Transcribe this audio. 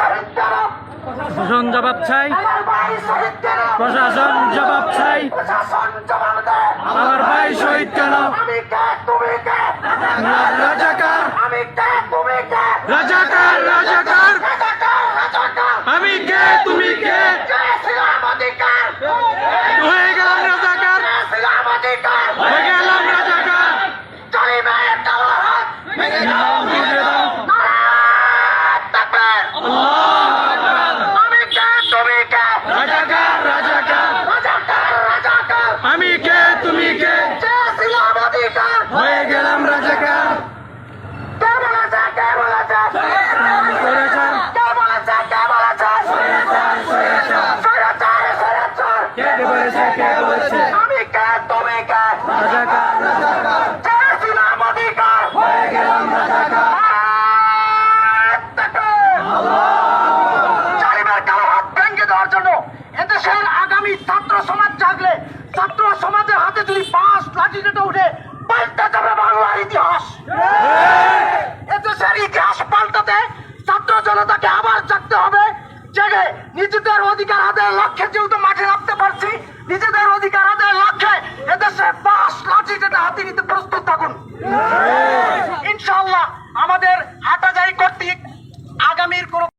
প্রশাসন জবাব চাই, প্রশাসন জবাব চাই। আমার ভাই শহীদ কেন? রাজাকার, রাজাকার, রাজাকার। আমি কে, তুমি কে? হয়ে গেলাম রাজাকার, হয়ে গেলাম রাজাকার। আমি কে, তুমি কে? হয়ে গেলাম রাজাকার। আমি কে, তুমি কে? রাজাকার, রাজাকার। চেয়েছিলাম অধিকার, হয়ে গেলাম রাজাকার। জালিমের কালো হাত ভেঙে দেওয়ার জন্য এদেশের আগামী ছাত্র সমাজ জাগলে ছাত্র সমাজের হাতে যদি পাঁচ লাঠি যেটা উঠে পাল্টে যাবে বাংলার ইতিহাস। এদেশের ইতিহাস পাল্টাতে ছাত্র জনতাকে আবার জাগতে হবে, জেগে নিজেদের অধিকার আদায়ের লক্ষ্যে যেহেতু মাঠে নামতে পারছি, নিজেদের অধিকার আদায়ের লক্ষ্যে এদেশের